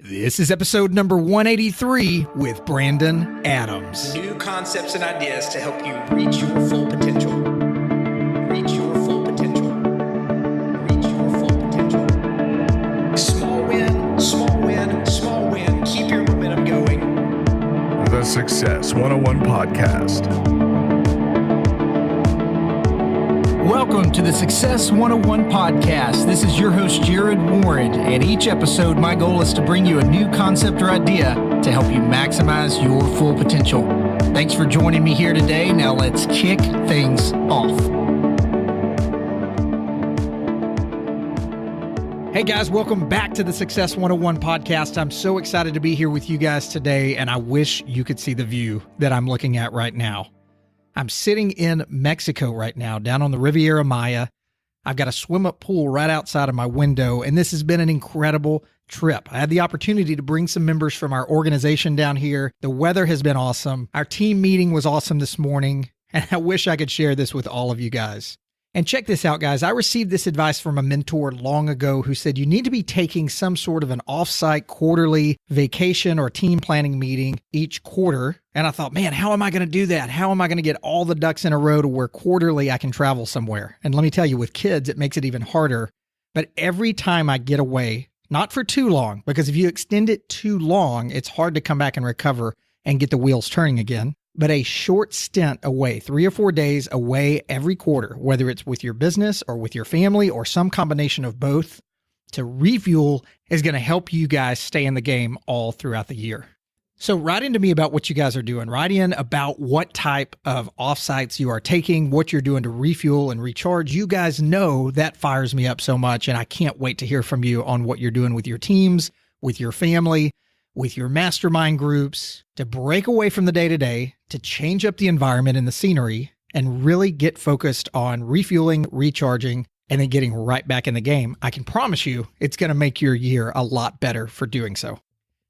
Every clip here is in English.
This is episode number 183 with Brandon Adams. New concepts and ideas to help you reach your full potential. Reach your full potential. Reach your full potential. Small win, small win, small win. Keep your momentum going. The Success 101 Podcast. Welcome to the Success 101 Podcast. This is your host, Jared Warren, and each episode, my goal is to bring you a new concept or idea to help you maximize your full potential. Thanks for joining me here today. Now let's kick things off. Hey guys, welcome back to the Success 101 Podcast. I'm so excited to be here with you guys today, and I wish you could see the view that I'm looking at right now. I'm sitting in Mexico right now, down on the Riviera Maya. I've got a swim-up pool right outside of my window, and this has been an incredible trip. I had the opportunity to bring some members from our organization down here. The weather has been awesome. Our team meeting was awesome this morning, and I wish I could share this with all of you guys. And check this out, guys. I received this advice from a mentor long ago who said you need to be taking some sort of an off-site quarterly vacation or team planning meeting each quarter. And I thought, man, how am I going to do that? How am I going to get all the ducks in a row to where quarterly I can travel somewhere? And let me tell you, with kids, it makes it even harder. But every time I get away, not for too long, because if you extend it too long, it's hard to come back and recover and get the wheels turning again. But a short stint away, 3 or 4 days away every quarter, whether it's with your business or with your family or some combination of both, to refuel is going to help you guys stay in the game all throughout the year. So write into me about what you guys are doing. Write in about what type of offsites you are taking, what you're doing to refuel and recharge. You guys know that fires me up so much, and I can't wait to hear from you on what you're doing with your teams, with your family, with your mastermind groups, to break away from the day-to-day, to change up the environment and the scenery, and really get focused on refueling, recharging, and then getting right back in the game. I can promise you it's going to make your year a lot better for doing so.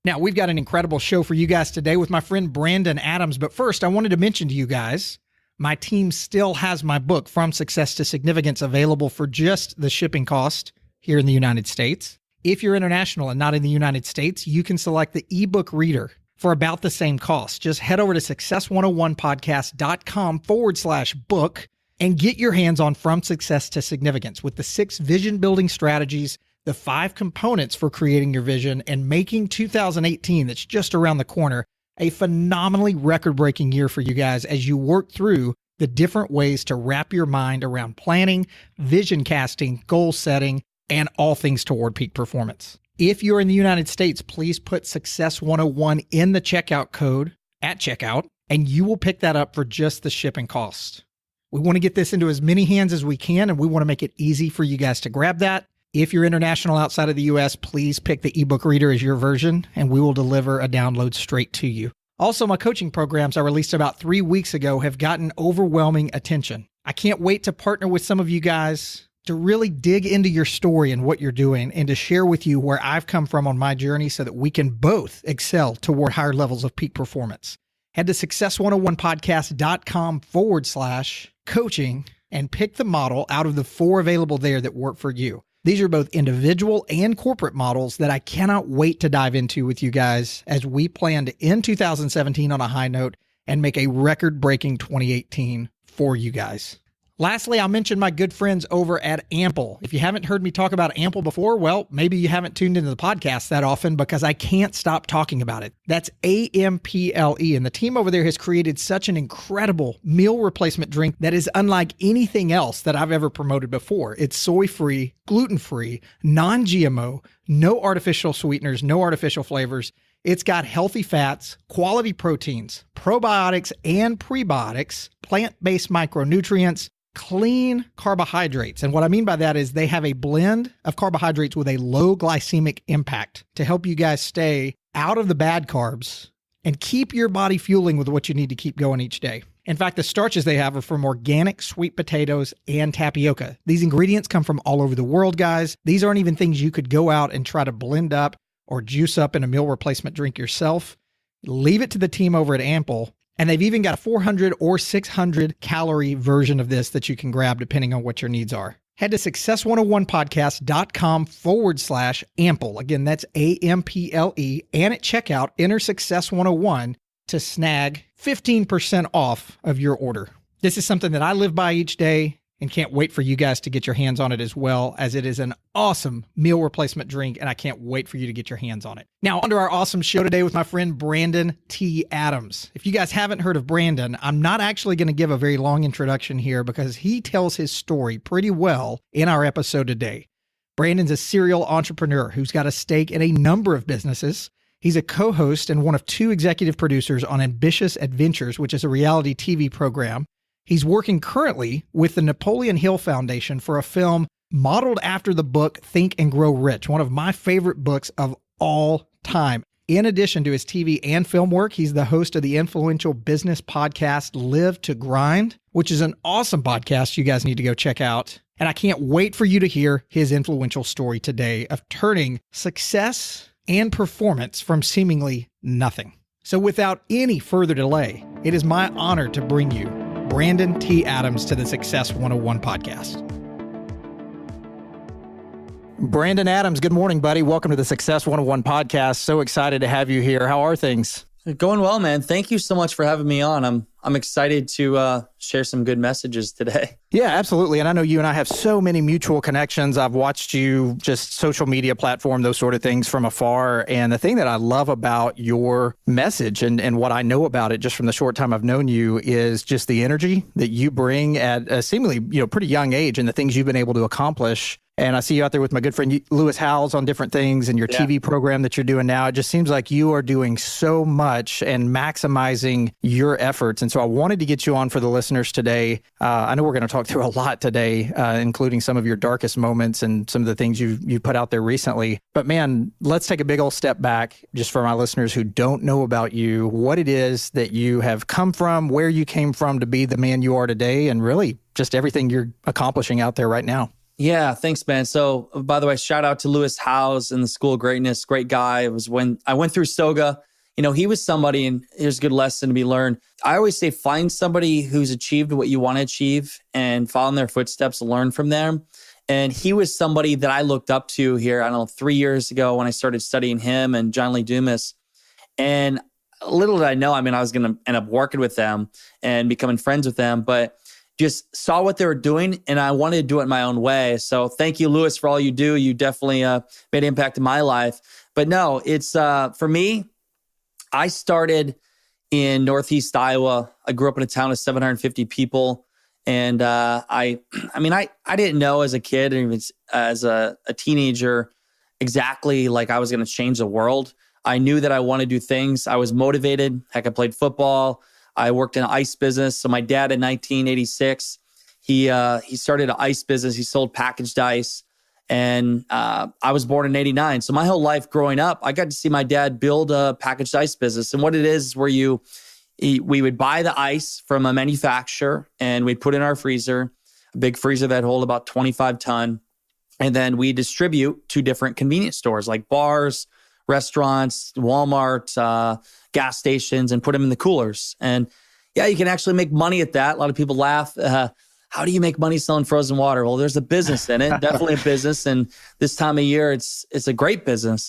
Now, we've got an incredible show for you guys today with my friend Brandon Adams, but first I wanted to mention to you guys, my team still has my book, From Success to Significance, available for just the shipping cost here in the United States. If you're international and not in the United States, you can select the ebook reader for about the same cost. Just head over to success101podcast.com/book and get your hands on From Success to Significance with the 6 vision building strategies, the 5 components for creating your vision and making 2018, that's just around the corner, a phenomenally record-breaking year for you guys as you work through the different ways to wrap your mind around planning, vision casting, goal setting, and all things toward peak performance. If you're in the United States, please put Success 101 in the checkout code at checkout, and you will pick that up for just the shipping cost. We want to get this into as many hands as we can, and we want to make it easy for you guys to grab that. If you're international outside of the US, please pick the ebook reader as your version, and we will deliver a download straight to you. Also, my coaching programs I released about 3 weeks ago have gotten overwhelming attention. I can't wait to partner with some of you guys to really dig into your story and what you're doing and to share with you where I've come from on my journey so that we can both excel toward higher levels of peak performance. Head to success101podcast.com/coaching and pick the model out of the 4 available there that work for you. These are both individual and corporate models that I cannot wait to dive into with you guys as we plan to end 2017 on a high note and make a record-breaking 2018 for you guys. Lastly, I'll mention my good friends over at Ample. If you haven't heard me talk about Ample before, well, maybe you haven't tuned into the podcast that often because I can't stop talking about it. That's AMPLE, and the team over there has created such an incredible meal replacement drink that is unlike anything else that I've ever promoted before. It's soy-free, gluten-free, non-GMO, no artificial sweeteners, no artificial flavors. It's got healthy fats, quality proteins, probiotics and prebiotics, plant-based micronutrients, clean carbohydrates. And what I mean by that is they have a blend of carbohydrates with a low glycemic impact to help you guys stay out of the bad carbs and keep your body fueling with what you need to keep going each day. In fact, the starches they have are from organic sweet potatoes and tapioca. These ingredients come from all over the world, guys. These aren't even things you could go out and try to blend up or juice up in a meal replacement drink yourself. Leave it to the team over at Ample. And they've even got a 400 or 600 calorie version of this that you can grab depending on what your needs are. Head to success101podcast.com/ample. Again, that's AMPLE. And at checkout, enter Success101 to snag 15% off of your order. This is something that I live by each day and can't wait for you guys to get your hands on it as well, as it is an awesome meal replacement drink, and I can't wait for you to get your hands on it. Now, onto our awesome show today with my friend Brandon T. Adams. If you guys haven't heard of Brandon, I'm not actually going to give a very long introduction here because he tells his story pretty well in our episode today. Brandon's a serial entrepreneur who's got a stake in a number of businesses. He's a co-host and one of 2 executive producers on Ambitious Adventures, which is a reality TV program. He's working currently with the Napoleon Hill Foundation for a film modeled after the book Think and Grow Rich, one of my favorite books of all time. In addition to his TV and film work, he's the host of the influential business podcast Live to Grind, which is an awesome podcast you guys need to go check out. And I can't wait for you to hear his influential story today of turning success and performance from seemingly nothing. So without any further delay, it is my honor to bring you Brandon T. Adams to the Success 101 podcast. Brandon Adams, good morning, buddy. Welcome to the Success 101 podcast. So excited to have you here. How are things? Going well, man. Thank you so much for having me on. I'm excited to share some good messages today. Yeah, absolutely. And I know you and I have so many mutual connections. I've watched you just social media platform, those sort of things from afar. And the thing that I love about your message and what I know about it just from the short time I've known you is just the energy that you bring at a seemingly, pretty young age and the things you've been able to accomplish. And I see you out there with my good friend Lewis Howes on different things and your TV program that you're doing now. It just seems like you are doing so much and maximizing your efforts. And so I wanted to get you on for the listeners today. I know we're going to talk through a lot today, including some of your darkest moments and some of the things you put out there recently. But man, let's take a big old step back just for my listeners who don't know about you, what it is that you have come from, where you came from to be the man you are today, and really just everything you're accomplishing out there right now. Yeah, thanks, man. So, by the way, shout out to Lewis Howes and the School of Greatness. Great guy. It was when I went through SOGA. He was somebody, and here's a good lesson to be learned. I always say, find somebody who's achieved what you want to achieve and follow in their footsteps, learn from them. And he was somebody that I looked up to here, 3 years ago when I started studying him and John Lee Dumas. And little did I know, I was going to end up working with them and becoming friends with them. But just saw what they were doing, and I wanted to do it in my own way. So thank you, Lewis, for all you do. You definitely made an impact in my life. But no, it's for me, I started in Northeast Iowa. I grew up in a town of 750 people. And I didn't know as a kid, and even as a teenager, exactly like I was going to change the world. I knew that I wanted to do things. I was motivated. Heck, I played football. I worked in an ice business. So my dad in 1986, he started an ice business. He sold packaged ice. And I was born in 89. So my whole life growing up, I got to see my dad build a packaged ice business. And what it is where we would buy the ice from a manufacturer and we'd put in our freezer, a big freezer that hold about 25 ton. And then we distribute to different convenience stores like bars, restaurants, Walmart, gas stations, and put them in the coolers. And yeah, you can actually make money at that. A lot of people laugh. How do you make money selling frozen water? Well, there's a business in it, definitely a business. And this time of year, it's a great business.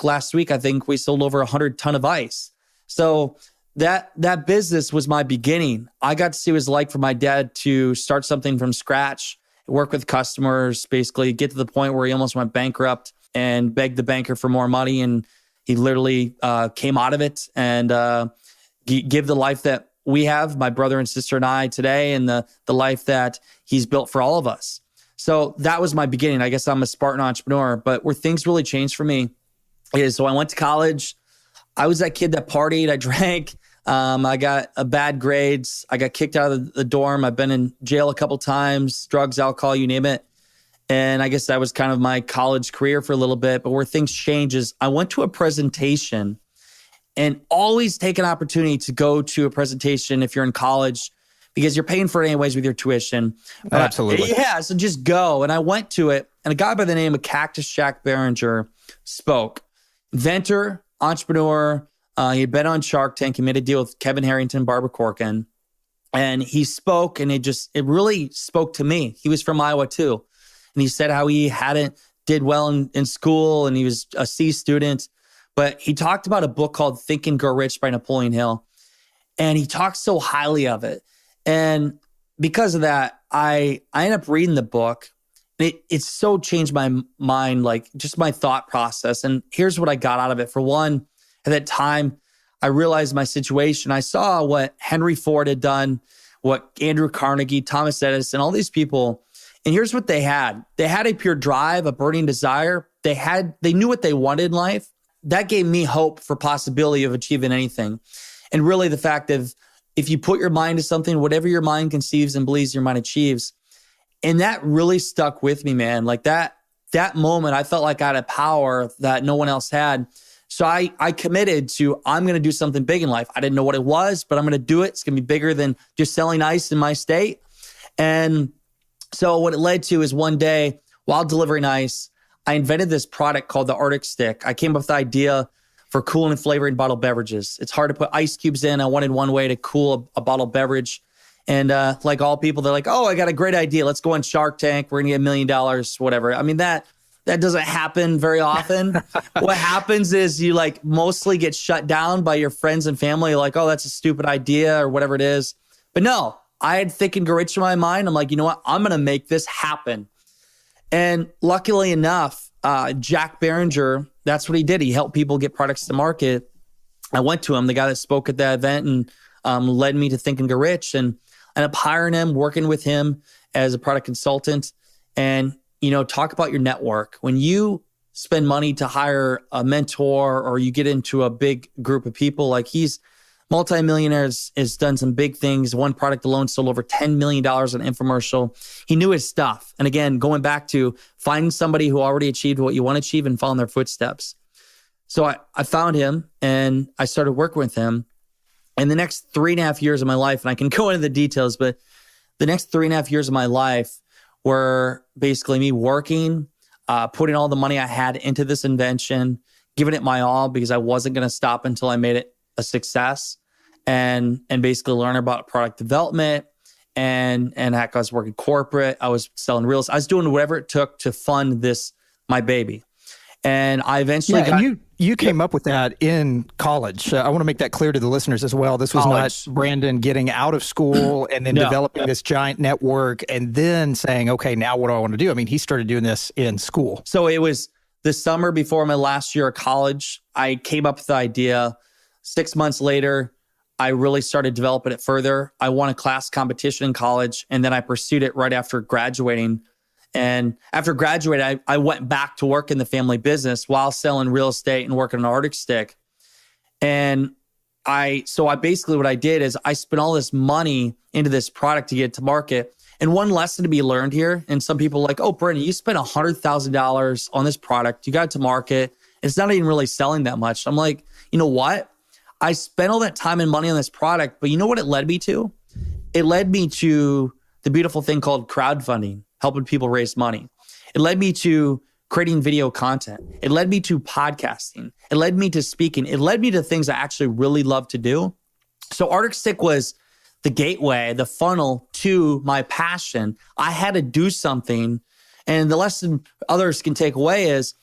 Last week, I think we sold over 100 ton of ice. So that business was my beginning. I got to see what it was like for my dad to start something from scratch, work with customers, basically get to the point where he almost went bankrupt and begged the banker for more money. And he literally came out of it and give the life that we have, my brother and sister and I today, and the life that he's built for all of us. So that was my beginning. I guess I'm a Spartan entrepreneur, but where things really changed for me is, so I went to college. I was that kid that partied, I drank, I got bad grades. I got kicked out of the dorm. I've been in jail a couple times, drugs, alcohol, you name it. And I guess that was kind of my college career for a little bit. But where things change is I went to a presentation, and always take an opportunity to go to a presentation if you're in college, because you're paying for it anyways with your tuition. But absolutely. So just go. And I went to it, and a guy by the name of Cactus Jack Behringer spoke. Inventor, entrepreneur. He had been on Shark Tank. He made a deal with Kevin Harrington, Barbara Corcoran. And he spoke, and it really spoke to me. He was from Iowa too. And he said how he did well in school, and he was a C student. But he talked about a book called Think and Grow Rich by Napoleon Hill. And he talked so highly of it. And because of that, I ended up reading the book. It's so changed my mind, like just my thought process. And here's what I got out of it. For one, at that time, I realized my situation. I saw what Henry Ford had done, what Andrew Carnegie, Thomas Edison, all these people. And here's what they had. They had a pure drive, a burning desire. They knew what they wanted in life. That gave me hope for possibility of achieving anything. And really the fact of if you put your mind to something, whatever your mind conceives and believes, your mind achieves. And that really stuck with me, man. Like that moment, I felt like I had a power that no one else had. So I committed to, I'm going to do something big in life. I didn't know what it was, but I'm going to do it. It's going to be bigger than just selling ice in my state. And so what it led to is one day while delivering ice, I invented this product called the Arctic Stick. I came up with the idea for cooling and flavoring bottled beverages. It's hard to put ice cubes in. I wanted one way to cool a bottled beverage. And like all people, they're like, oh, I got a great idea. Let's go on Shark Tank. We're going to get $1 million, whatever. I mean, that doesn't happen very often. What happens is you like mostly get shut down by your friends and family. Like, oh, that's a stupid idea or whatever it is. But no, I had Think and Grow Rich in my mind. I'm like, you know what? I'm going to make this happen. And luckily enough, Jack Barringer, that's what he did. He helped people get products to market. I went to him, the guy that spoke at that event, and led me to Think and Grow Rich. And I ended up hiring him, working with him as a product consultant. And, you know, talk about your network. When you spend money to hire a mentor or you get into a big group of people, like he's multimillionaires, has done some big things. One product alone sold over $10 million on infomercial. He knew his stuff. And again, going back to finding somebody who already achieved what you want to achieve and following their footsteps. So I found him and I started working with him. And the next 3.5 years of my life, and I can go into the details, but the next 3.5 years of my life were basically me working, putting all the money I had into this invention, giving it my all because I wasn't going to stop until I made it a success, and basically learn about product development. And heck, I was working corporate. I was selling real estate. I was doing whatever it took to fund this, my baby. And I eventually got... And you came up with that in college. I want to make that clear to the listeners as well. This was not Brandon getting out of school and then developing this giant network and then saying, okay, now what do I want to do? I mean, he started doing this in school. So it was the summer before my last year of college. I came up with the idea. 6 months later, I really started developing it further. I won a class competition in college, and then I pursued it right after graduating. And after graduating, I went back to work in the family business while selling real estate and working on Arctic Stick. And I basically what I did is I spent all this money into this product to get it to market. And one lesson to be learned here, and some people are like, oh, Brandon, you spent $100,000 on this product. You got it to market. It's not even really selling that much. I'm like, you know what? I spent all that time and money on this product, but you know what it led me to? It led me to the beautiful thing called crowdfunding, helping people raise money. It led me to creating video content. It led me to podcasting. It led me to speaking. It led me to things I actually really love to do. So Arctic Stick was the gateway, the funnel to my passion. I had to do something. And the lesson others can take away is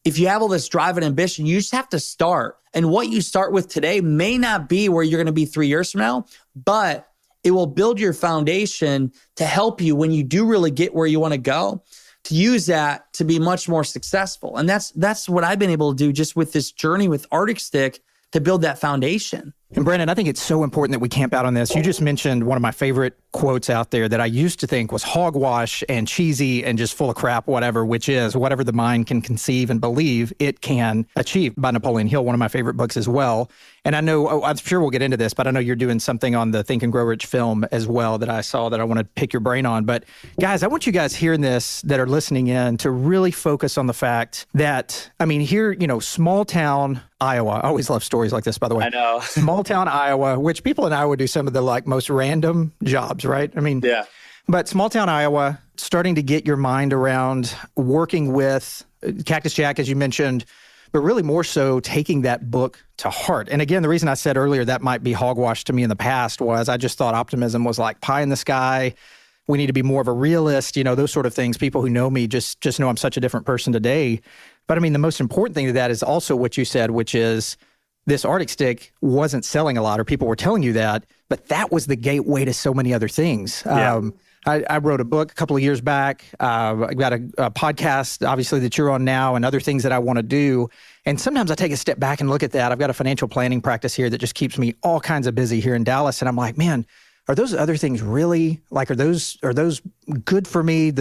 if you have all this drive and ambition, you just have to start. And what you start with today may not be where you're going to be 3 years from now, but it will build your foundation to help you when you do really get where you want to go, to use that to be much more successful. And that's what I've been able to do just with this journey with Arctic Stick to build that foundation. And Brandon, I think it's so important that we camp out on this. You just mentioned one of my favorite quotes out there that I used to think was hogwash and cheesy and just full of crap, whatever, which is whatever the mind can conceive and believe it can achieve, by Napoleon Hill, one of my favorite books as well. And I know, I'm sure we'll get into this, but I know you're doing something on the Think and Grow Rich film as well that I saw that I want to pick your brain on. But guys, I want you guys hearing this that are listening in to really focus on the fact that, I mean, here, you know, small town Iowa. I always love stories like this, by the way. I know. Small town Iowa, which people in Iowa do some of the like most random jobs, right? I mean, yeah. But small town Iowa, starting to get your mind around working with Cactus Jack, as you mentioned, but really more so taking that book to heart. And again, the reason I said earlier that might be hogwash to me in the past was I just thought optimism was like pie in the sky. We need to be more of a realist, those sort of things. People who know me just know I'm such a different person today. But I mean, the most important thing to that is also what you said, which is this Arctic stick wasn't selling a lot, or people were telling you that, but that was the gateway to so many other things. Yeah. I wrote a book a couple of years back. I got a podcast, obviously, that you're on now, and other things that I want to do. And sometimes I take a step back and look at that. I've got a financial planning practice here that just keeps me all kinds of busy here in Dallas. And I'm like, man, are those other things really, like, are those good for me,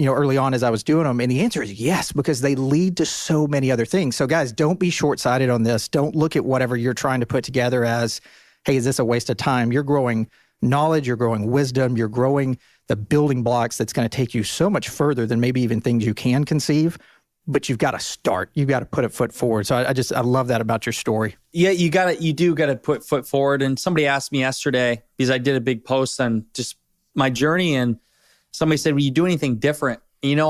early on as I was doing them? And the answer is yes, because they lead to so many other things. So guys, don't be short-sighted on this. Don't look at whatever you're trying to put together as, hey, is this a waste of time? You're growing knowledge, you're growing wisdom, you're growing the building blocks that's going to take you so much further than maybe even things you can conceive. But you've got to start. You've got to put a foot forward. So I love that about your story. Yeah, you do got to put foot forward. And somebody asked me yesterday, because I did a big post on just my journey, and somebody said, will you do anything different? And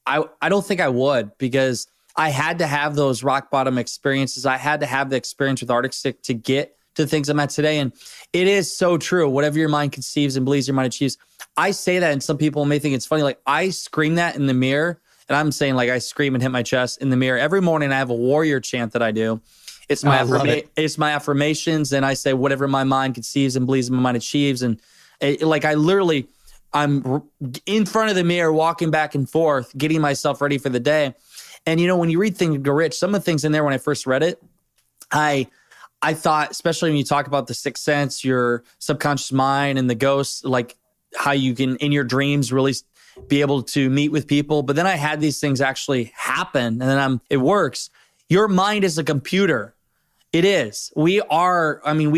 I don't think I would, because I had to have those rock bottom experiences. I had to have the experience with Arctic Stick to get to the things I'm at today. And it is so true. Whatever your mind conceives and believes your mind achieves. I say that, and some people may think it's funny. Like, I scream that in the mirror. And I'm saying, like, I scream and hit my chest in the mirror. Every morning I have a warrior chant that I do. It's my it's my affirmations. And I say, whatever my mind conceives and believes my mind achieves. And I'm in front of the mirror, walking back and forth, getting myself ready for the day. And, when you read Think and Grow Rich, some of the things in there, when I first read it, I thought, especially when you talk about the sixth sense, your subconscious mind and the ghosts, like how you can, in your dreams, really be able to meet with people. But then I had these things actually happen, and then it works. Your mind is a computer. It is. We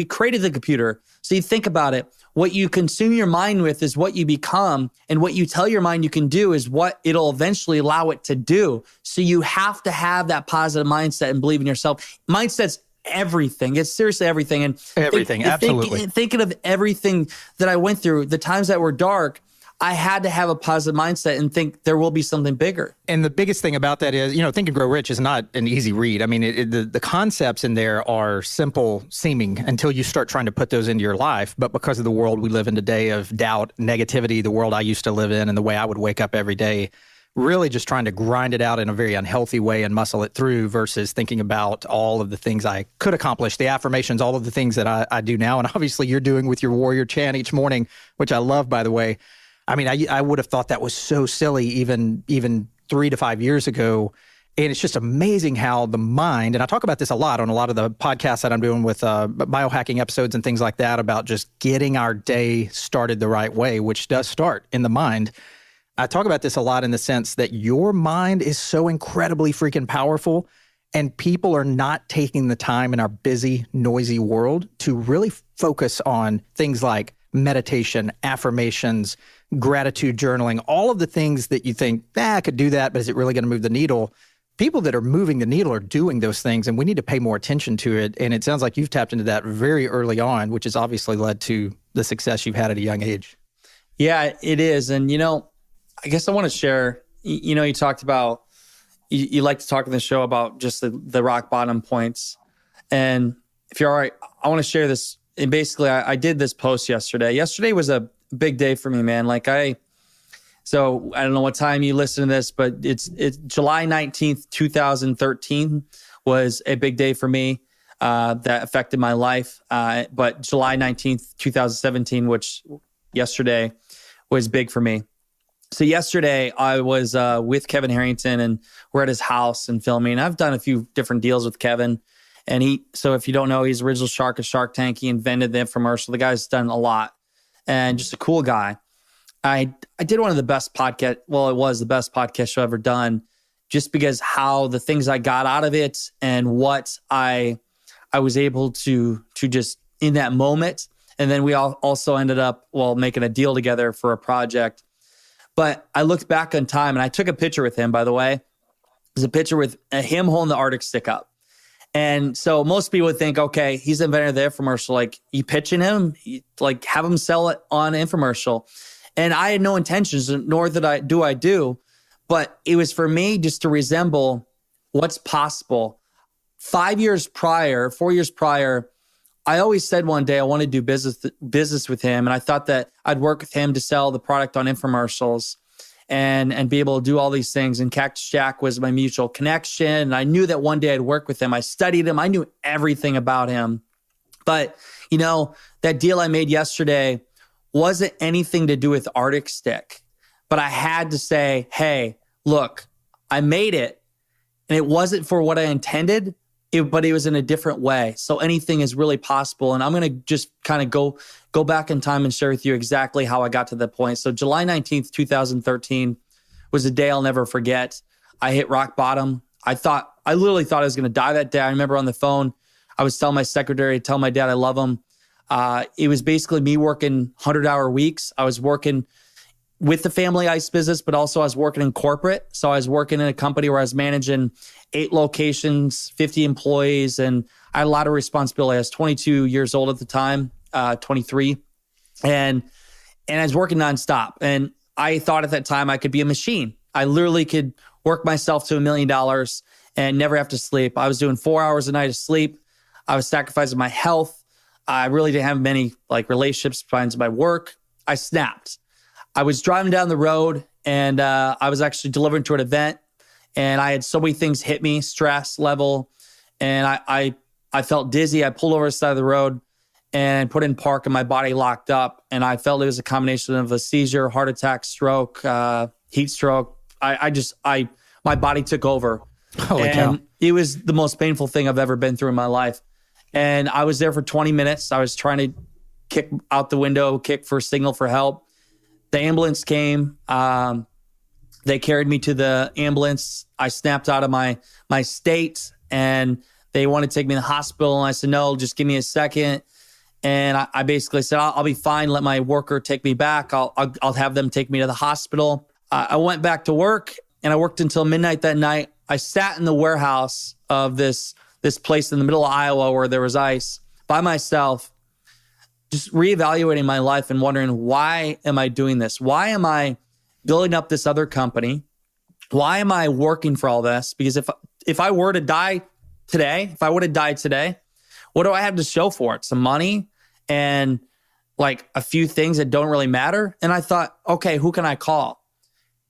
created the computer. So you think about it. What you consume your mind with is what you become, and what you tell your mind you can do is what it'll eventually allow it to do. So you have to have that positive mindset and believe in yourself. Mindset's everything. It's seriously everything. And everything, absolutely. Thinking of everything that I went through, the times that were dark, I had to have a positive mindset and think there will be something bigger. And the biggest thing about that is, Think and Grow Rich is not an easy read. I mean, the concepts in there are simple seeming until you start trying to put those into your life. But because of the world we live in today of doubt, negativity, the world I used to live in and the way I would wake up every day, really just trying to grind it out in a very unhealthy way and muscle it through versus thinking about all of the things I could accomplish, the affirmations, all of the things that I do now. And obviously you're doing with your warrior chant each morning, which I love, by the way. I mean, I would have thought that was so silly even 3 to 5 years ago. And it's just amazing how the mind, and I talk about this a lot on a lot of the podcasts that I'm doing with biohacking episodes and things like that, about just getting our day started the right way, which does start in the mind. I talk about this a lot in the sense that your mind is so incredibly freaking powerful, and people are not taking the time in our busy, noisy world to really focus on things like meditation, affirmations, gratitude journaling, all of the things that you think, I could do that, but is it really going to move the needle? People that are moving the needle are doing those things, and we need to pay more attention to it. And it sounds like you've tapped into that very early on, which has obviously led to the success you've had at a young age. Yeah, it is. And, I guess I want to share, you talked about, you like to talk in the show about just the rock bottom points. And if you're all right, I want to share this. And basically, I did this post yesterday. Yesterday was a big day for me, man. So I don't know what time you listen to this, but it's July 19th, 2013 was a big day for me that affected my life. But July 19th, 2017, which yesterday was big for me. So yesterday I was with Kevin Harrington, and we're at his house and filming. I've done a few different deals with Kevin. And so if you don't know, he's original shark of Shark Tank. He invented the infomercial. The guy's done a lot and just a cool guy. I did one of the best podcast. Well, it was the best podcast show I've ever done, just because how the things I got out of it and what I was able to just in that moment. And then we also ended up, making a deal together for a project. But I looked back on time, and I took a picture with him, by the way. There's a picture with him holding the Arctic stick up. And so most people would think, okay, he's the inventor of the infomercial. Like, you pitching him, have him sell it on an infomercial. And I had no intentions, nor did I do. But it was for me just to resemble what's possible. 4 years prior, I always said one day I wanted to do business with him. And I thought that I'd work with him to sell the product on infomercials and be able to do all these things. And Cactus Jack was my mutual connection. And I knew that one day I'd work with him. I studied him. I knew everything about him. But, that deal I made yesterday wasn't anything to do with Arctic Stick. But I had to say, hey, look, I made it. And it wasn't for what I intended, but it was in a different way. So anything is really possible. And I'm going to just kind of go back in time and share with you exactly how I got to that point. So July 19th, 2013 was a day I'll never forget. I hit rock bottom. I literally thought I was going to die that day. I remember on the phone, I was telling my secretary, tell my dad I love him. It was basically me working 100-hour weeks. I was working with the family ice business, but also I was working in corporate. So I was working in a company where I was managing 8 locations, 50 employees, and I had a lot of responsibility. I was 22 years old at the time, 23. And I was working nonstop. And I thought at that time I could be a machine. I literally could work myself to $1 million and never have to sleep. I was doing 4 hours a night of sleep. I was sacrificing my health. I really didn't have many relationships besides my work. I snapped. I was driving down the road and I was actually delivering to an event and I had so many things hit me, stress level, and I felt dizzy. I pulled over the side of the road and put in park and my body locked up. And I felt it was a combination of a seizure, heart attack, stroke, heat stroke. My body took over. Holy cow. It was the most painful thing I've ever been through in my life. And I was there for 20 minutes. I was trying to kick out the window, kick for a signal for help. The ambulance came. They carried me to the ambulance. I snapped out of my state and they wanted to take me to the hospital. And I said, no, just give me a second. And I basically said, I'll be fine. Let my worker take me back. I'll have them take me to the hospital. I went back to work and I worked until midnight that night. I sat in the warehouse of this place in the middle of Iowa where there was ice by myself, just reevaluating my life and wondering, why am I doing this? Why am I building up this other company? Why am I working for all this? Because if I were to die today, if I would have died today, what do I have to show for it? Some money and a few things that don't really matter. And I thought, okay, who can I call?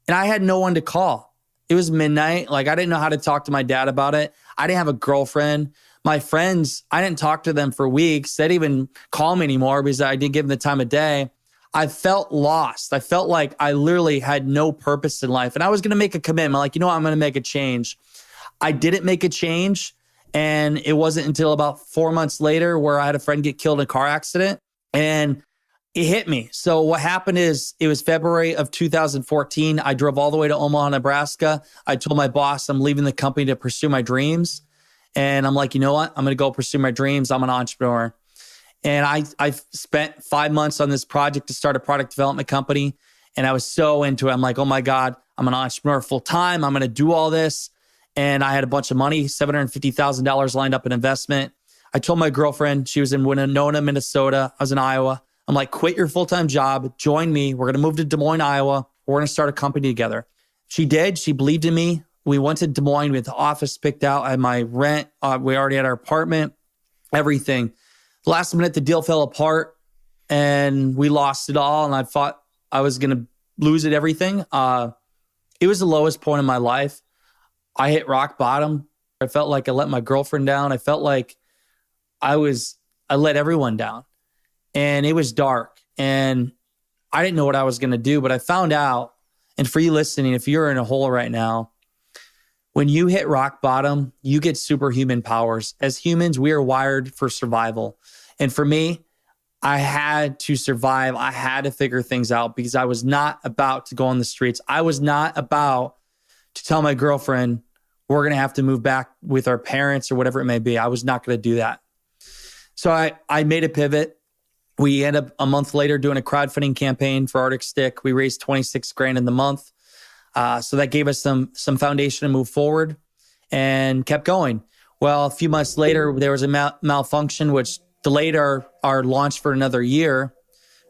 And I had no one to call. It was midnight. I didn't know how to talk to my dad about it. I didn't have a girlfriend. My friends, I didn't talk to them for weeks. They didn't even call me anymore because I didn't give them the time of day. I felt lost. I felt like I literally had no purpose in life. And I was going to make a commitment. I'm going to make a change. I didn't make a change. And it wasn't until about 4 months later where I had a friend get killed in a car accident and it hit me. So what happened is it was February of 2014. I drove all the way to Omaha, Nebraska. I told my boss I'm leaving the company to pursue my dreams. And I'm like, you know what? I'm going to go pursue my dreams. I'm an entrepreneur. And I spent 5 months on this project to start a product development company. And I was so into it. I'm like, oh my God, I'm an entrepreneur full time. I'm going to do all this. And I had a bunch of money, $750,000 lined up in investment. I told my girlfriend, she was in Winona, Minnesota. I was in Iowa. I'm like, quit your full-time job. Join me. We're going to move to Des Moines, Iowa. We're going to start a company together. She did. She believed in me. We went to Des Moines. We had the office picked out. I had my rent. We already had our apartment, everything. Last minute, the deal fell apart and we lost it all. And I thought I was going to lose it, everything. It was the lowest point in my life. I hit rock bottom. I felt like I let my girlfriend down. I felt like I let everyone down. And it was dark. And I didn't know what I was going to do, but I found out, and for you listening, if you're in a hole right now, when you hit rock bottom, you get superhuman powers. As humans, we are wired for survival. And for me, I had to survive. I had to figure things out because I was not about to go on the streets. I was not about to tell my girlfriend, we're going to have to move back with our parents or whatever it may be. I was not going to do that. So I made a pivot. We ended up a month later doing a crowdfunding campaign for Arctic Stick. We raised $26,000 in the month. So that gave us some foundation to move forward and kept going. Well, a few months later, there was a malfunction, which delayed our launch for another year.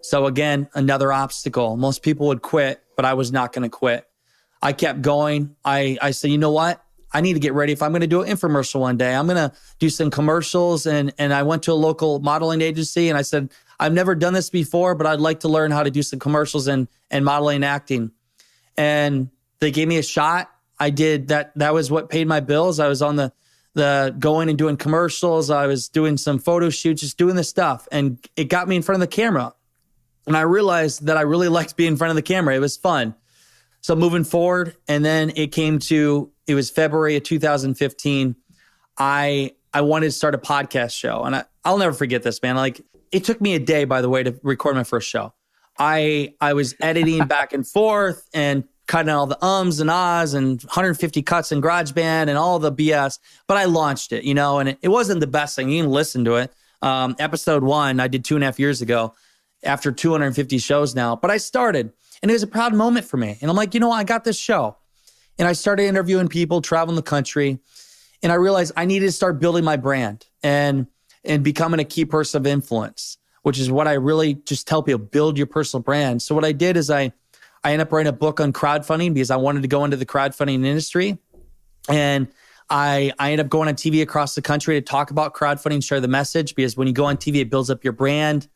So again, another obstacle. Most people would quit, but I was not going to quit. I kept going. I said, you know what? I need to get ready. If I'm going to do an infomercial one day, I'm going to do some commercials. And I went to a local modeling agency and I said, I've never done this before, but I'd like to learn how to do some commercials and modeling and acting. And they gave me a shot. I did that. That was what paid my bills. I was on the going and doing commercials. I was doing some photo shoots, just doing this stuff. And it got me in front of the camera. And I realized that I really liked being in front of the camera. It was fun. So moving forward, and then it was February of 2015. I wanted to start a podcast show. And I'll never forget this, man. Like, it took me a day, by the way, to record my first show. I was editing back and forth and cutting all the ums and ahs and 150 cuts in GarageBand and all the BS. But I launched it, and it wasn't the best thing. You can listen to it. Episode 1, I did 2.5 years ago after 250 shows now. But I started, and it was a proud moment for me. And I'm like, I got this show. And I started interviewing people, traveling the country. And I realized I needed to start building my brand and becoming a key person of influence, which is what I really just tell people, build your personal brand. So what I did is I ended up writing a book on crowdfunding because I wanted to go into the crowdfunding industry. And I ended up going on TV across the country to talk about crowdfunding, share the message, because when you go on TV, it builds up your brand.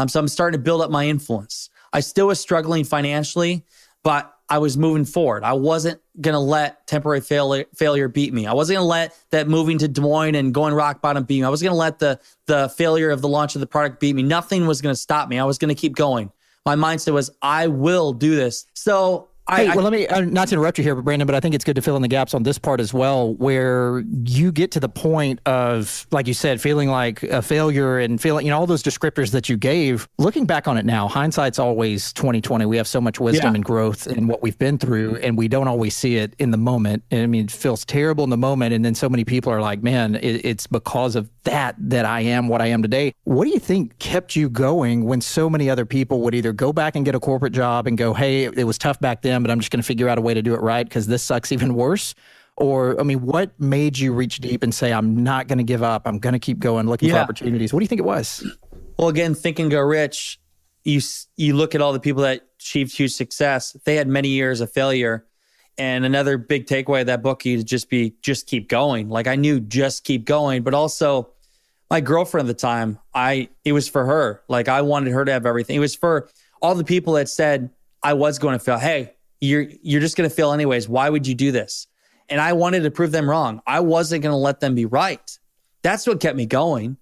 So I'm starting to build up my influence. I still was struggling financially, but I was moving forward. I wasn't going to let temporary failure beat me. I wasn't going to let that moving to Des Moines and going rock bottom beat me. I wasn't going to let the failure of the launch of the product beat me. Nothing was going to stop me. I was going to keep going. My mindset was, I will do this. So let me, not to interrupt you here, but Brandon, but I think it's good to fill in the gaps on this part as well, where you get to the point of, like you said, feeling like a failure and feeling, all those descriptors that you gave. Looking back on it now, hindsight's always 2020. We have so much wisdom and growth in what we've been through, and we don't always see it in the moment. And I mean, it feels terrible in the moment. And then so many people are like, man, it's because of that I am what I am today. What do you think kept you going when so many other people would either go back and get a corporate job and go, hey, it was tough back then, but I'm just going to figure out a way to do it right because this sucks even worse? Or, I mean, what made you reach deep and say, I'm not going to give up. I'm going to keep going, looking for opportunities? What do you think it was? Well, again, Think and Go Rich, you look at all the people that achieved huge success. They had many years of failure. And another big takeaway of that book, you just keep going. Like, I knew just keep going, but also my girlfriend at the time, it was for her. Like, I wanted her to have everything. It was for all the people that said I was going to fail. Hey, you're just going to fail anyways. Why would you do this? And I wanted to prove them wrong. I wasn't going to let them be right. That's what kept me going.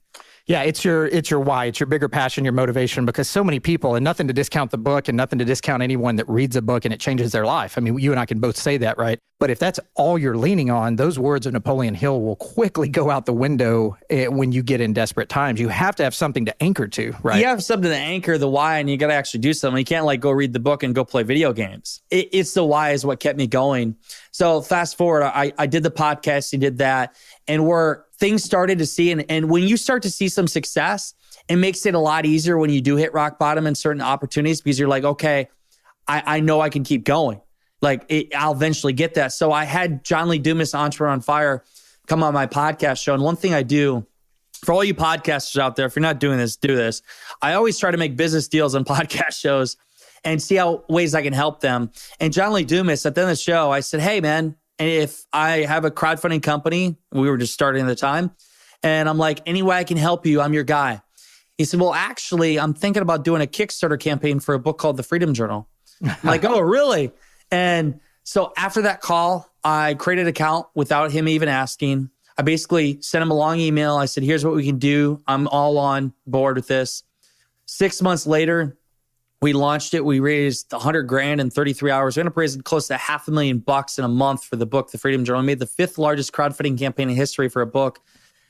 Yeah, it's your why. It's your bigger passion, your motivation, because so many people, and nothing to discount the book and nothing to discount anyone that reads a book and it changes their life. I mean, you and I can both say that, right? But if that's all you're leaning on, those words of Napoleon Hill will quickly go out the window when you get in desperate times. You have to have something to anchor to, right? You have something to anchor the why, and you got to actually do something. You can't like go read the book and go play video games. It's the why is what kept me going. So fast forward, I did the podcast, you did that, and things started to see, and when you start to see some success, it makes it a lot easier when you do hit rock bottom in certain opportunities because you're like, okay, I know I can keep going. Like, I'll eventually get that. So I had John Lee Dumas, Entrepreneur on Fire, come on my podcast show. And one thing I do, for all you podcasters out there, if you're not doing this, do this. I always try to make business deals on podcast shows and see how ways I can help them. And John Lee Dumas, at the end of the show, I said, hey, man, and if I have a crowdfunding company, we were just starting at the time, and I'm like, any way I can help you, I'm your guy. He said, well, actually, I'm thinking about doing a Kickstarter campaign for a book called The Freedom Journal. I'm like, oh, really? And so after that call, I created an account without him even asking. I basically sent him a long email. I said, here's what we can do. I'm all on board with this. 6 months later, we launched it. We raised $100,000 in 33 hours. We ended up raising close to $500,000 in a month for the book, The Freedom Journal. We made the 5th largest crowdfunding campaign in history for a book.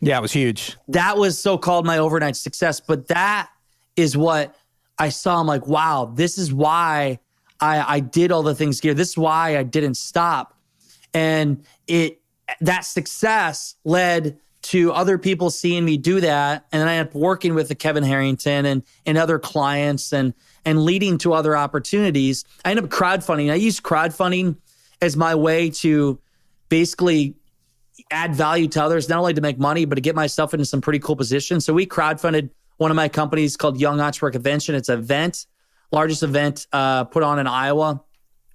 Yeah, it was huge. That was so-called my overnight success. But that is what I saw. I'm like, wow, this is why I did all the things here. This is why I didn't stop. And that success led to other people seeing me do that. And then I ended up working with the Kevin Harrington and other clients and leading to other opportunities. I ended up crowdfunding. I used crowdfunding as my way to basically add value to others, not only to make money, but to get myself into some pretty cool positions. So we crowdfunded one of my companies called Young Entrepreneur Convention. It's an event, largest event put on in Iowa.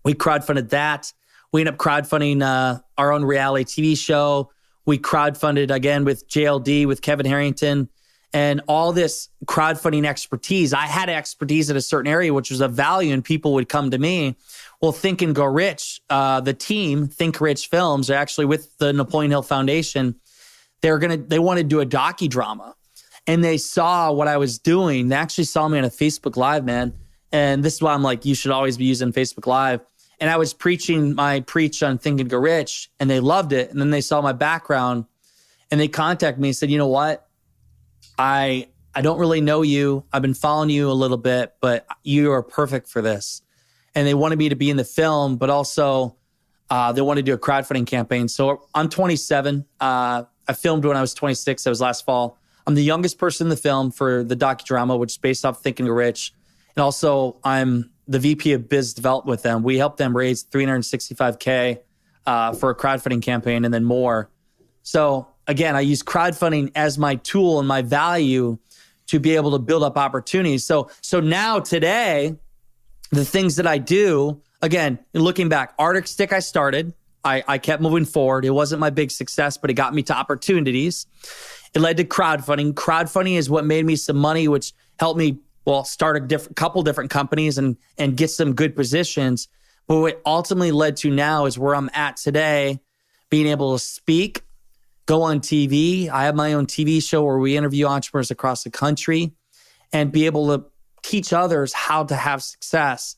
We crowdfunded that. We ended up crowdfunding our own reality TV show. We crowdfunded again with JLD, with Kevin Harrington, and all this crowdfunding expertise. I had expertise in a certain area, which was of value, and people would come to me. Well, Think and Go Rich, the team, Think Rich Films, are actually with the Napoleon Hill Foundation. They wanted to do a docudrama, and they saw what I was doing. They actually saw me on a Facebook Live, man. And this is why I'm like, you should always be using Facebook Live. And I was preaching my preach on Think and Go Rich, and they loved it. And then they saw my background, and they contacted me and said, you know what? I don't really know you. I've been following you a little bit, but you are perfect for this. And they wanted me to be in the film, but also they wanted to do a crowdfunding campaign. So I'm 27. I filmed when I was 26. That was last fall. I'm the youngest person in the film for the docudrama, which is based off Think and Go Rich. And also I'm the VP of Biz Development with them. We helped them raise $365K for a crowdfunding campaign and then more. So again, I use crowdfunding as my tool and my value to be able to build up opportunities. So now today, the things that I do, again, looking back, Arctic Stick I started. I kept moving forward. It wasn't my big success, but it got me to opportunities. It led to crowdfunding. Crowdfunding is what made me some money, which helped me, start a couple different companies and get some good positions. But what ultimately led to now is where I'm at today, being able to speak, go on TV. I have my own TV show where we interview entrepreneurs across the country and be able to teach others how to have success.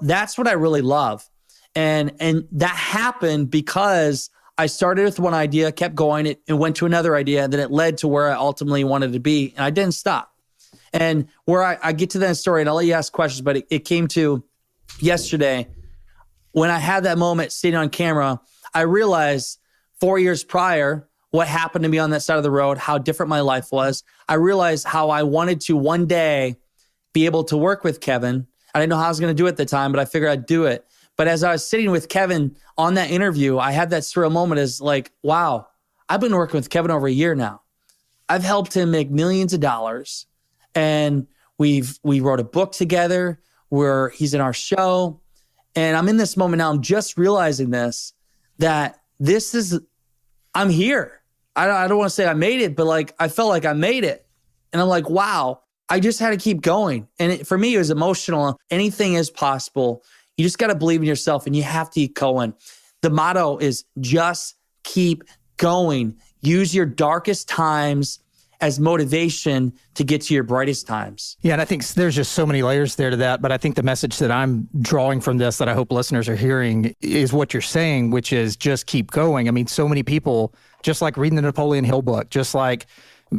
That's what I really love. And that happened because I started with one idea, kept going, it went to another idea, and then it led to where I ultimately wanted to be. And I didn't stop. And where I get to that story, and I'll let you ask questions, but it came to yesterday when I had that moment sitting on camera. I realized 4 years prior, what happened to me on that side of the road, how different my life was. I realized how I wanted to one day be able to work with Kevin. I didn't know how I was going to do it at the time, but I figured I'd do it. But as I was sitting with Kevin on that interview, I had that surreal moment as like, wow, I've been working with Kevin over a year now. I've helped him make millions of dollars. And we wrote a book together where he's in our show. And I'm in this moment now, I'm just realizing that I'm here. I don't want to say I made it, but like, I felt like I made it. And I'm like, wow, I just had to keep going. And for me, it was emotional. Anything is possible. You just got to believe in yourself and you have to keep going. The motto is just keep going. Use your darkest times as motivation to get to your brightest times. Yeah, and I think there's just so many layers there to that. But I think the message that I'm drawing from this that I hope listeners are hearing is what you're saying, which is just keep going. I mean, so many people, just like reading the Napoleon Hill book, just like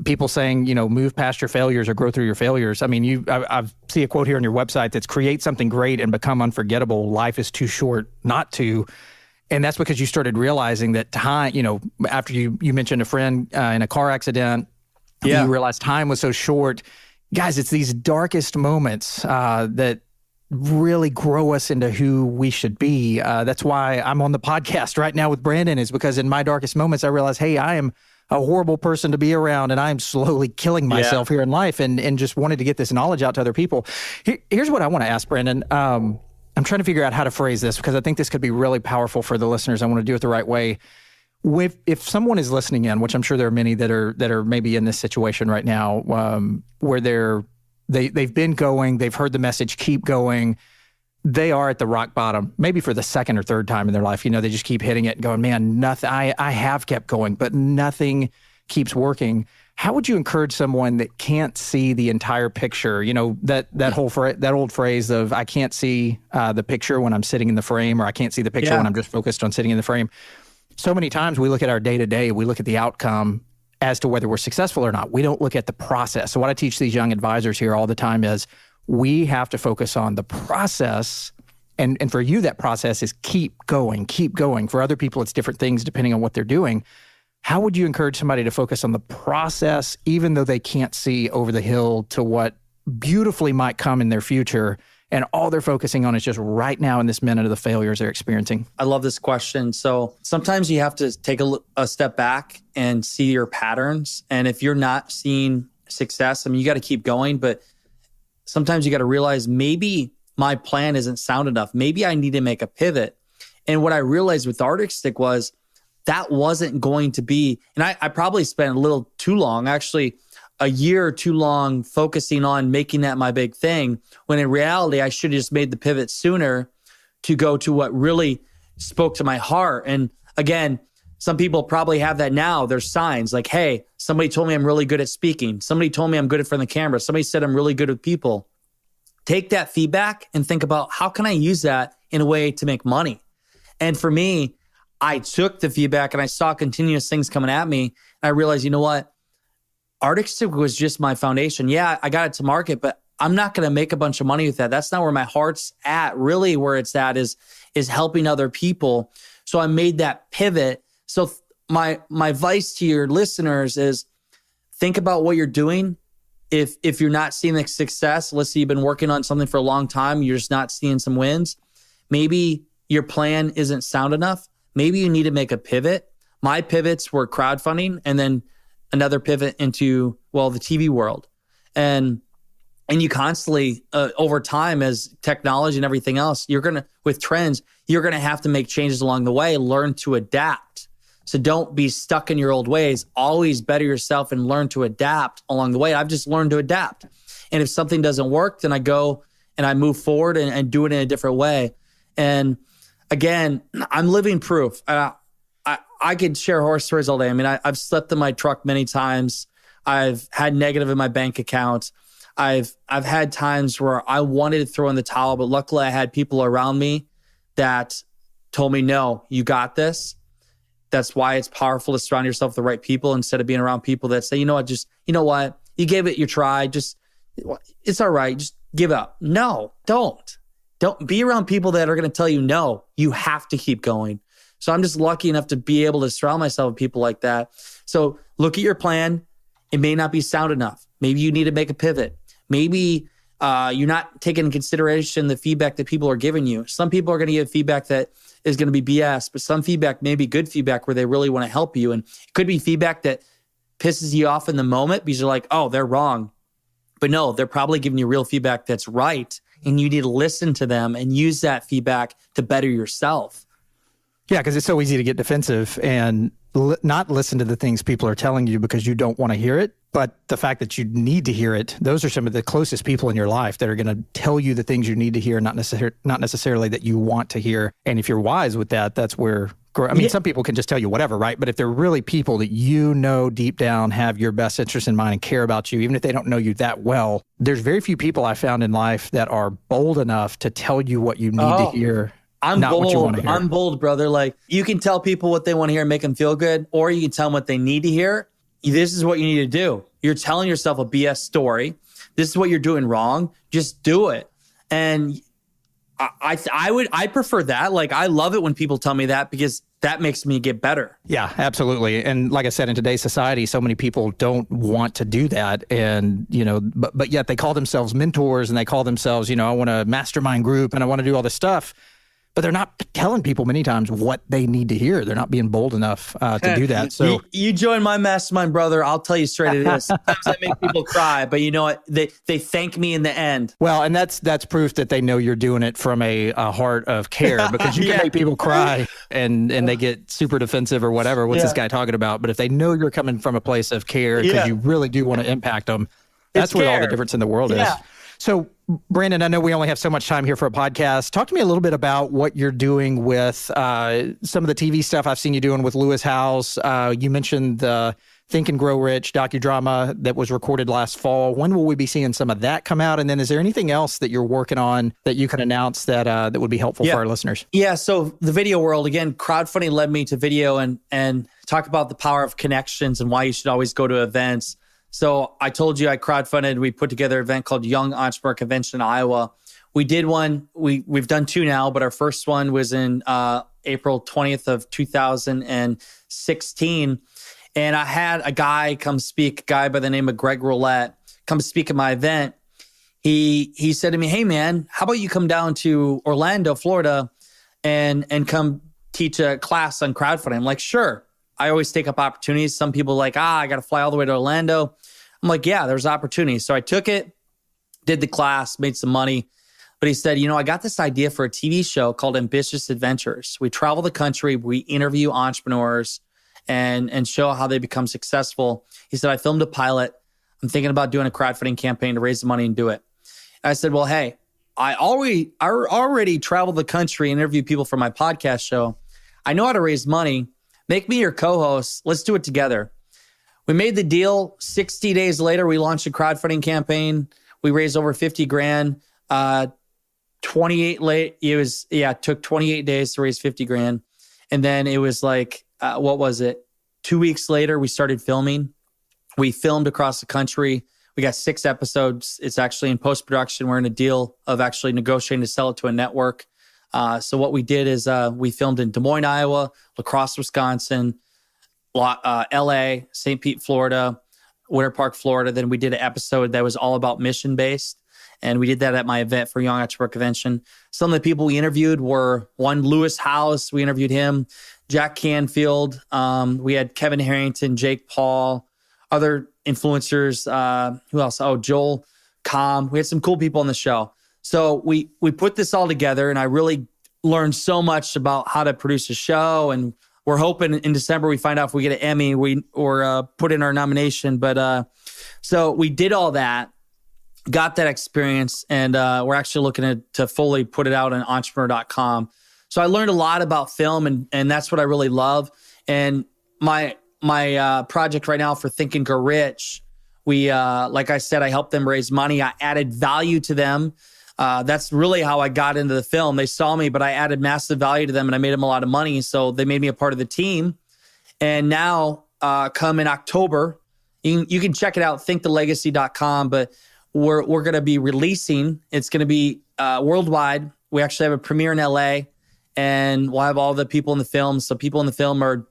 people saying, move past your failures or grow through your failures. I mean, I see a quote here on your website that's create something great and become unforgettable. Life is too short not to. And that's because you started realizing that time, after you mentioned a friend in a car accident, you realized time was so short. Guys, it's these darkest moments that really grow us into who we should be. That's why I'm on the podcast right now with Brandon, is because in my darkest moments, I realized, hey, I am a horrible person to be around, and I'm slowly killing myself here in life, and just wanted to get this knowledge out to other people. Here's what I want to ask, Brandon. I'm trying to figure out how to phrase this because I think this could be really powerful for the listeners. I want to do it the right way. If someone is listening in, which I'm sure there are many that are maybe in this situation right now, where they've been going, they've heard the message, keep going. They are at the rock bottom, maybe for the second or third time in their life. They just keep hitting it and going, man, nothing. I have kept going, but nothing keeps working. How would you encourage someone that can't see the entire picture? That old phrase of I can't see the picture when I'm sitting in the frame, or I can't see the picture when I'm just focused on sitting in the frame. So many times we look at our day-to-day, we look at the outcome as to whether we're successful or not. We don't look at the process. So what I teach these young advisors here all the time is we have to focus on the process. And for you, that process is keep going, keep going. For other people, it's different things depending on what they're doing. How would you encourage somebody to focus on the process, even though they can't see over the hill to what beautifully might come in their future, and all they're focusing on is just right now in this minute of the failures they're experiencing? I love this question. So sometimes you have to take a step back and see your patterns. And if you're not seeing success, you got to keep going, but sometimes you got to realize maybe my plan isn't sound enough. Maybe I need to make a pivot. And what I realized with the Arctic Stick was that wasn't going to be, and I probably spent a little too long, actually a year or too long focusing on making that my big thing, when in reality, I should have just made the pivot sooner to go to what really spoke to my heart. And again, some people probably have that now. There's signs like, hey, somebody told me I'm really good at speaking. Somebody told me I'm good in front of the camera. Somebody said I'm really good with people. Take that feedback and think about, how can I use that in a way to make money? And for me, I took the feedback and I saw continuous things coming at me. And I realized, you know what? Arctic Stick was just my foundation. Yeah, I got it to market, but I'm not going to make a bunch of money with that. That's not where my heart's at. Really where it's at is helping other people. So I made that pivot. So my advice to your listeners is think about what you're doing. If you're not seeing the success, let's say you've been working on something for a long time, you're just not seeing some wins. Maybe your plan isn't sound enough. Maybe you need to make a pivot. My pivots were crowdfunding and then another pivot into, well, the TV world. And you constantly, over time, as technology and everything else, with trends, you're going to have to make changes along the way, learn to adapt. So don't be stuck in your old ways. Always better yourself and learn to adapt along the way. I've just learned to adapt. And if something doesn't work, then I go and I move forward and do it in a different way. And again, I'm living proof. I could share horror stories all day. I mean, I've slept in my truck many times. I've had negative in my bank account. I've had times where I wanted to throw in the towel, but luckily I had people around me that told me, no, you got this. That's why it's powerful to surround yourself with the right people instead of being around people that say, you know what, you gave it your try. It's all right. Just give up. No, don't be around people that are going to tell you, no, you have to keep going. So I'm just lucky enough to be able to surround myself with people like that. So look at your plan. It may not be sound enough. Maybe you need to make a pivot. Maybe you're not taking into consideration the feedback that people are giving you. Some people are going to give feedback that is going to be BS, but some feedback may be good feedback where they really want to help you. And it could be feedback that pisses you off in the moment because you're like, oh, they're wrong. But no, they're probably giving you real feedback that's right. And you need to listen to them and use that feedback to better yourself. Yeah, because it's so easy to get defensive and not listen to the things people are telling you because you don't want to hear it. But the fact that you need to hear it, those are some of the closest people in your life that are going to tell you the things you need to hear, not necessarily that you want to hear. And if you're wise with that, that's where, some people can just tell you whatever, right? But if they're really people that you know deep down have your best interest in mind and care about you, even if they don't know you that well, there's very few people I found in life that are bold enough to tell you what you need to hear. I'm bold. I'm bold, brother. Like, you can tell people what they want to hear and make them feel good, or you can tell them what they need to hear. This is what you need to do. You're telling yourself a BS story. This is what you're doing wrong. Just do it. And I prefer that. Like, I love it when people tell me that because that makes me get better. Yeah, absolutely. And like I said, in today's society, so many people don't want to do that. And, but yet they call themselves mentors and they call themselves, I want a mastermind group and I want to do all this stuff. But they're not telling people many times what they need to hear. They're not being bold enough to do that. So you join my mastermind, brother. I'll tell you straight it is. Sometimes I make people cry, but you know what? They thank me in the end. Well, and that's proof that they know you're doing it from a heart of care, because you can make people cry and they get super defensive or whatever. What's this guy talking about? But if they know you're coming from a place of care because you really do want to impact them, that's where all the difference in the world is. So, Brandon, I know we only have so much time here for a podcast. Talk to me a little bit about what you're doing with some of the TV stuff I've seen you doing with Lewis Howes. You mentioned the Think and Grow Rich docudrama that was recorded last fall. When will we be seeing some of that come out? And then is there anything else that you're working on that you can announce that would be helpful for our listeners? Yeah, so the video world, again, crowdfunding led me to video and talk about the power of connections and why you should always go to events. So I told you I crowdfunded. We put together an event called Young Entrepreneur Convention in Iowa. We did one. We've done two now, but our first one was in April 20th of 2016. And I had a guy come speak, a guy by the name of Greg Roulette, come speak at my event. He said to me, hey, man, how about you come down to Orlando, Florida, and come teach a class on crowdfunding? I'm like, sure. I always take up opportunities. Some people are like, I got to fly all the way to Orlando. I'm like, yeah, there's opportunities. So I took it, did the class, made some money. But he said, I got this idea for a TV show called Ambitious Adventures. We travel the country, we interview entrepreneurs and show how they become successful. He said, I filmed a pilot. I'm thinking about doing a crowdfunding campaign to raise the money and do it. And I said, well, hey, I already travel the country and interview people for my podcast show. I know how to raise money. Make me your co-host. Let's do it together. We made the deal. 60 days later, we launched a crowdfunding campaign. We raised over 50 grand. It took 28 days to raise 50 grand. And then it was like, 2 weeks later, we started filming. We filmed across the country. We got 6 episodes. It's actually in post-production. We're in a deal of actually negotiating to sell it to a network. So what we did is we filmed in Des Moines, Iowa, La Crosse, Wisconsin, LA, St. Pete, Florida, Winter Park, Florida. Then we did an episode that was all about mission-based. And we did that at my event for Young Entrepreneur Convention. Some of the people we interviewed were Lewis Howes. We interviewed him. Jack Canfield. We had Kevin Harrington, Jake Paul, other influencers. Who else? Oh, Joel Comm. We had some cool people on the show. So we put this all together, and I really learned so much about how to produce a show. And we're hoping in December we find out if we get an Emmy or put in our nomination. But so we did all that, got that experience, and we're actually looking to fully put it out on entrepreneur.com. So I learned a lot about film, and that's what I really love. And my project right now for Think and Grow Rich, we like I said, I helped them raise money. I added value to them. That's really how I got into the film. They saw me, but I added massive value to them, and I made them a lot of money. So they made me a part of the team. And now, come in October, you can check it out, thinkthe.legacy.com. But we're going to be releasing. It's going to be worldwide. We actually have a premiere in LA, and we'll have all the people in the film. So people in the film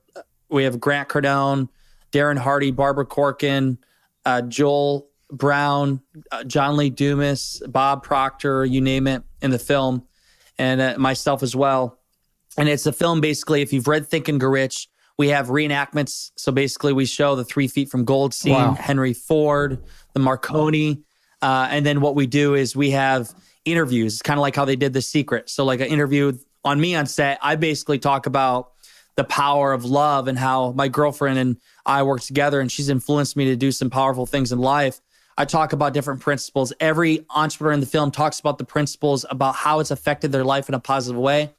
we have Grant Cardone, Darren Hardy, Barbara Corkin, Joel Brown, John Lee Dumas, Bob Proctor, you name it, in the film, and myself as well. And it's a film, basically, if you've read Think and Grow Rich, we have reenactments. So basically we show the 3 Feet from Gold scene, wow. Henry Ford, the Marconi. And then what we do is we have interviews. It's kind of like how they did The Secret. So like an interview on me on set, I basically talk about the power of love and how my girlfriend and I work together, and she's influenced me to do some powerful things in life. I talk about different principles. Every entrepreneur in the film talks about the principles, about how it's affected their life in a positive way.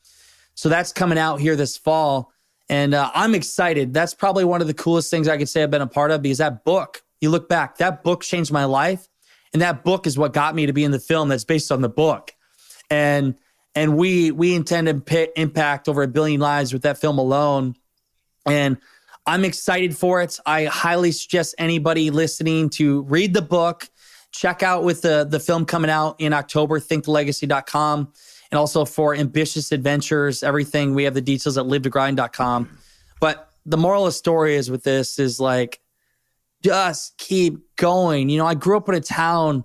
So that's coming out here this fall. And I'm excited. That's probably one of the coolest things I could say I've been a part of, because that book, you look back, that book changed my life. And that book is what got me to be in the film that's based on the book. And we intend to impact over 1 billion lives with that film alone. And I'm excited for it. I highly suggest anybody listening to read the book, check out with the film coming out in October, thinkthe.legacy.com. And also for Ambitious Adventures, everything, we have the details at livetogrind.com. But the moral of the story is with this is like, just keep going. I grew up in a town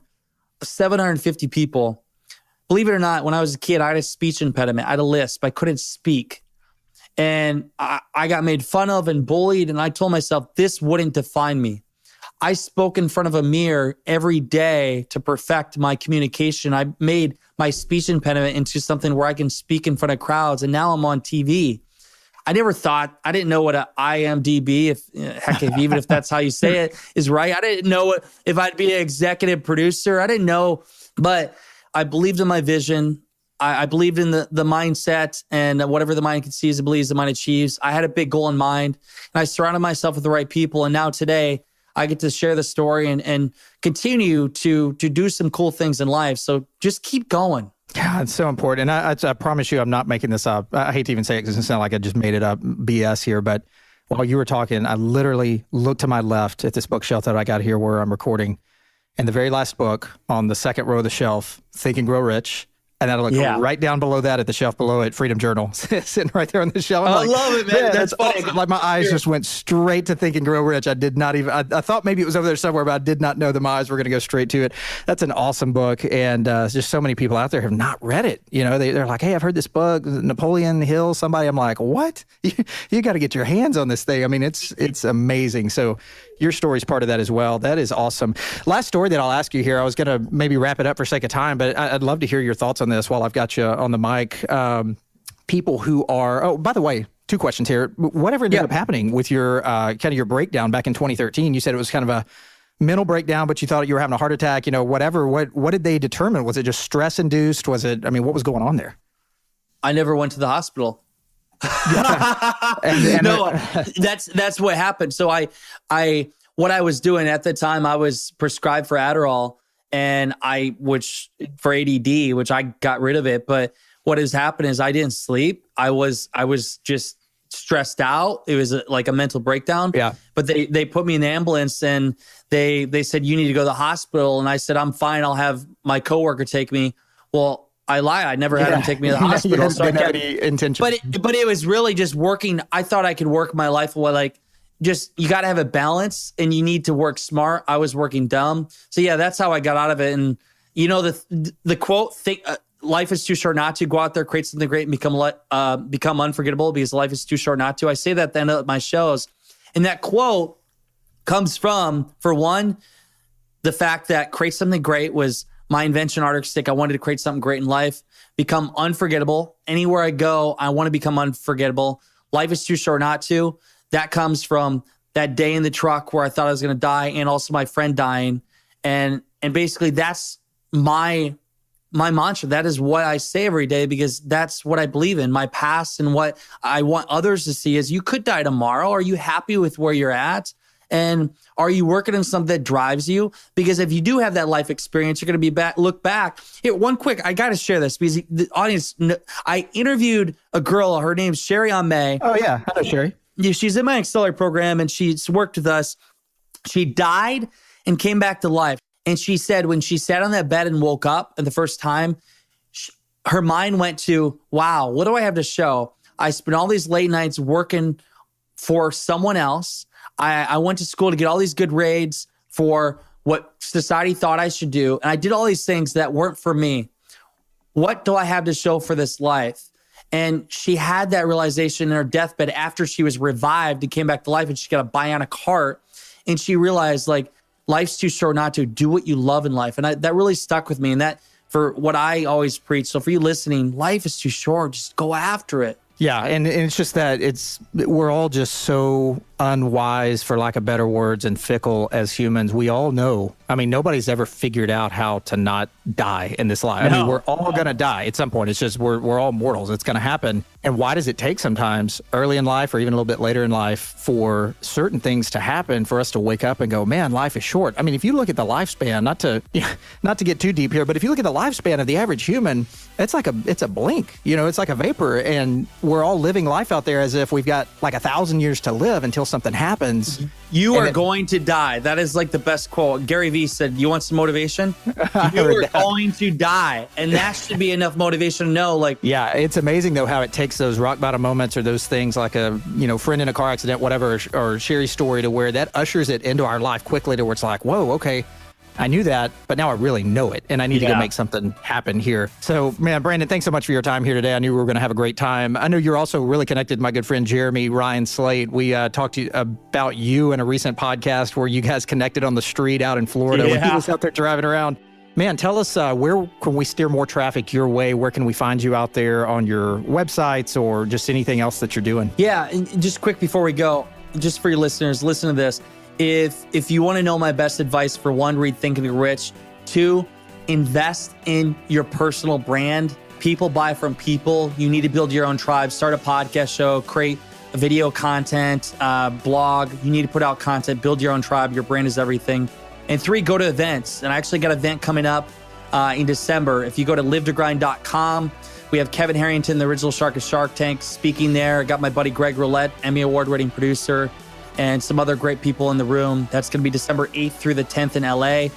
of 750 people. Believe it or not, when I was a kid, I had a speech impediment. I had a lisp. I couldn't speak. And I got made fun of and bullied. And I told myself, this wouldn't define me. I spoke in front of a mirror every day to perfect my communication. I made my speech impediment into something where I can speak in front of crowds. And now I'm on TV. I didn't know what an IMDb, even if that's how you say it, is right. I didn't know if I'd be an executive producer. I didn't know, but I believed in my vision. I believed in the mindset, and whatever the mind conceives, it believes the mind achieves. I had a big goal in mind, and I surrounded myself with the right people. And now today I get to share the story and continue to do some cool things in life. So just keep going. Yeah, it's so important. And I promise you, I'm not making this up. I hate to even say it because it sounds like I just made it up BS here. But while you were talking, I literally looked to my left at this bookshelf that I got here where I'm recording. And the very last book on the second row of the shelf, Think and Grow Rich. And then I look right down below that at the shelf below it, Freedom Journal, sitting right there on the shelf. I love it, man. Yeah, that's awesome. Like my eyes just went straight to Think and Grow Rich. I did not even, I thought maybe it was over there somewhere, but I did not know that my eyes were going to go straight to it. That's an awesome book. And just so many people out there have not read it. They're like, hey, I've heard this book, Napoleon Hill, somebody. I'm like, what? You got to get your hands on this thing. I mean, it's amazing. So your story's part of that as well. That is awesome. Last story that I'll ask you here, I was going to maybe wrap it up for sake of time, but I'd love to hear your thoughts on this while I've got you on the mic. People who are, oh, by the way, 2 questions here. Whatever ended up happening with your kind of your breakdown back in 2013, you said it was kind of a mental breakdown, but you thought you were having a heart attack, whatever. What did they determine? Was it just stress induced? What was going on there? I never went to the hospital. No, that's what happened. So what I was doing at the time, I was prescribed for Adderall which for ADD, which I got rid of it. But what has happened is I didn't sleep. I was just stressed out. It was like a mental breakdown. Yeah. But they put me in the ambulance and they said, you need to go to the hospital. And I said, I'm fine. I'll have my coworker take me. Well, I lie. I never had him take me to the hospital. So I didn't have any intention. But it was really just working. I thought I could work my life away. Like, you got to have a balance and you need to work smart. I was working dumb. So yeah, that's how I got out of it. And the quote, life is too short not to. Go out there, create something great, and become unforgettable, because life is too short not to. I say that at the end of my shows. And that quote comes from, for one, the fact that create something great was my invention artistic. I wanted to create something great in life, become unforgettable. Anywhere I go, I want to become unforgettable. Life is too short not to. That comes from that day in the truck where I thought I was going to die, and also my friend dying. And basically that's my mantra. That is what I say every day, because that's what I believe in. My past and what I want others to see is, you could die tomorrow. Are you happy with where you're at? And are you working on something that drives you? Because if you do have that life experience, you're going to be look back. Here, one quick, I got to share this because the audience, I interviewed a girl, her name's Sherry May. Oh yeah. Hello, Sherry. Yeah, she's in my Accelerant program and she's worked with us. She died and came back to life. And she said when she sat on that bed and woke up the first time, her mind went to, wow, what do I have to show? I spent all these late nights working for someone else. I went to school to get all these good grades for what society thought I should do. And I did all these things that weren't for me. What do I have to show for this life? And she had that realization in her deathbed after she was revived and came back to life, and she got a bionic heart. And she realized, like, life's too short not to. Do what you love in life. And that really stuck with me. And that, for what I always preach. So for you listening, life is too short. Just go after it. Yeah, and it's just that we're all just so unwise, for lack of better words, and fickle as humans. We all know. I mean, nobody's ever figured out how to not die in this life. No. I mean, we're all going to die at some point. It's just we're all mortals. It's going to happen. And why does it take sometimes early in life or even a little bit later in life for certain things to happen, for us to wake up and go, man, life is short? I mean, if you look at the lifespan, not to get too deep here, but if you look at the lifespan of the average human, it's a blink. It's like a vapor, and we're all living life out there as if we've got like 1,000 years to live until something happens. You are going to die. That is like the best quote. Gary Vee said, you want some motivation? You are going to die. And that should be enough motivation to know, like... Yeah, it's amazing, though, how it takes those rock bottom moments or those things like a, friend in a car accident, whatever, or Sherry's story, to where that ushers it into our life quickly, to where it's like, whoa, okay, I knew that, but now I really know it, and I need to go make something happen here. So, man, Brandon, thanks so much for your time here today. I knew we were going to have a great time. I know you're also really connected to my good friend, Jeremy Ryan Slate. We talked to you about you in a recent podcast where you guys connected on the street out in Florida when he was out there driving around. Man, tell us, where can we steer more traffic your way? Where can we find you out there on your websites or just anything else that you're doing? Yeah, and just quick before we go, just for your listeners, listen to this. If you want to know my best advice, for one, read Think and Get Rich. 2, invest in your personal brand. People buy from people. You need to build your own tribe. Start a podcast show, create a video content, blog. You need to put out content, build your own tribe. Your brand is everything. And 3, go to events. And I actually got an event coming up in December. If you go to livetogrind.com, we have Kevin Harrington, the original shark of Shark Tank, speaking there. I got my buddy Greg Roulette, Emmy Award-winning producer, and some other great people in the room. That's going to be December 8th through the 10th in LA.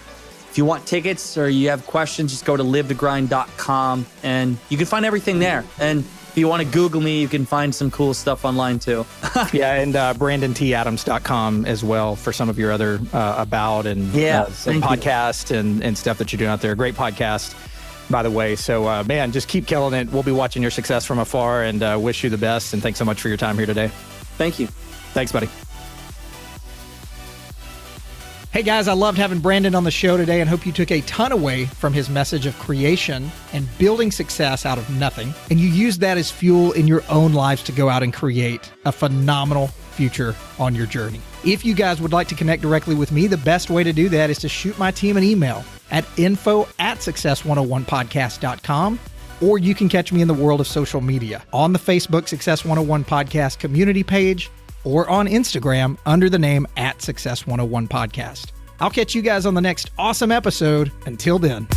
If you want tickets or you have questions, just go to livetogrind.com and you can find everything there. And if you want to Google me, you can find some cool stuff online too. Yeah, and BrandonTAdams.com as well for some of your other about and some podcast and stuff that you're doing out there. Great podcast, by the way. So, man, just keep killing it. We'll be watching your success from afar, and wish you the best. And thanks so much for your time here today. Thank you. Thanks, buddy. Hey guys, I loved having Brandon on the show today and hope you took a ton away from his message of creation and building success out of nothing. And you used that as fuel in your own lives to go out and create a phenomenal future on your journey. If you guys would like to connect directly with me, the best way to do that is to shoot my team an email at info@success101podcast.com, or you can catch me in the world of social media on the Facebook Success 101 Podcast community page or on Instagram under the name @Success101 Podcast. I'll catch you guys on the next awesome episode. Until then.